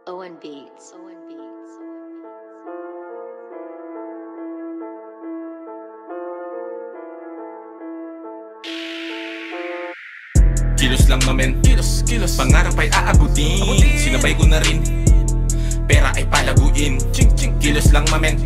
ON Beats. Kilos lang naman, kilos. Pangarap ay aabutin. Sinabay ko na rin, pera ay palaguin. Kilos lang naman,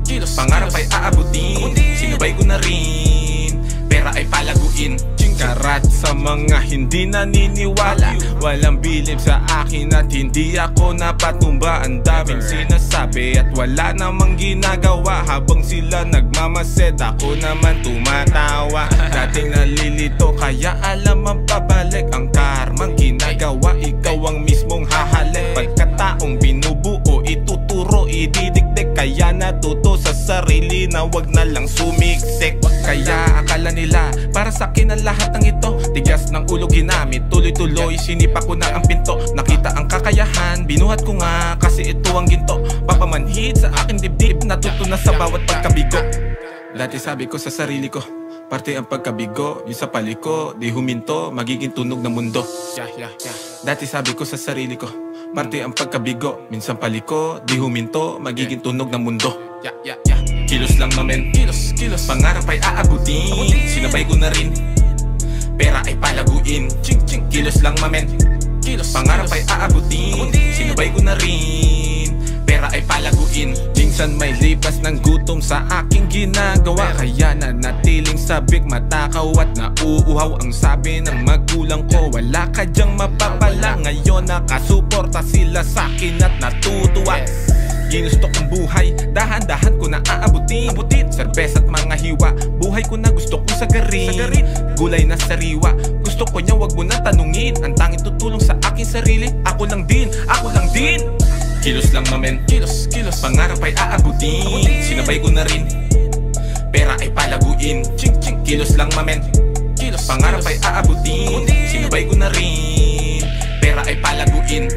pangarap ay aabutin. Sinabay ko na rin, pera ay palaguin. Karat sa mga hindi naniniwala, walang bilib sa akin at hindi ako napatumba. Ang daming sinasabi at wala namang ginagawa. Habang sila nagmamasid, ako naman tumatawa. Dating nalilito kaya alam ang pabalik. Ang karmang ginagawa, ikaw ang mismong hahalik. Pagkataong binubuo, ituturo, ididikdik. Kaya natuto sa sarili na wag na lang sumiksik. Kaya akala nila para sa akin ang lahat ng ito. Tigas ng ulo ginamit, tuloy-tuloy sinipa ko na ang pinto. Nakita ang kakayahan, binuhat ko nga kasi ito ang ginto. Papamanhid sa aking dibdib, natuto na sa bawat pagkabigo. Dati sabi ko sa sarili ko, parte ang pagkabigo, yung sa paliko, di huminto, magiging tunog ng mundo. Dati sabi ko sa sarili ko, parte ang pagkabigo, minsan paliko, di huminto, magiging tunog ng mundo. Kilos lang naman, kilos. Pangarap ay aabutin. Sinabay ko na rin, pera ay palaguin. Kilos lang naman, pangarap ay aabutin. Sinabay ko na rin, pera ay palaguin. Minsan may lipas ng gutom sa aking ginagawa, kaya nanatiling sabik, matakaw at nauuhaw. Ang sabi ng magulang ko, wala ka dyang mapapala. Ngayon nakasuporta sila sa akin at natutuwa. Ginusto kong buhay, dahan-dahan ko na aabutin. Serbes at mga hiwa, buhay ko na gusto kong sagarin. Gulay na sariwa, gusto ko niya wag mo na tanungin. Ang tanging tutulong sa aking sarili, ako lang din. Kilos lang naman, kilos. Pangarap ay aabutin. Sinabay ko na rin, pera ay palaguin. Kilos lang naman, pangarap ay aabutin. Sinabay ko na rin, pera ay palaguin.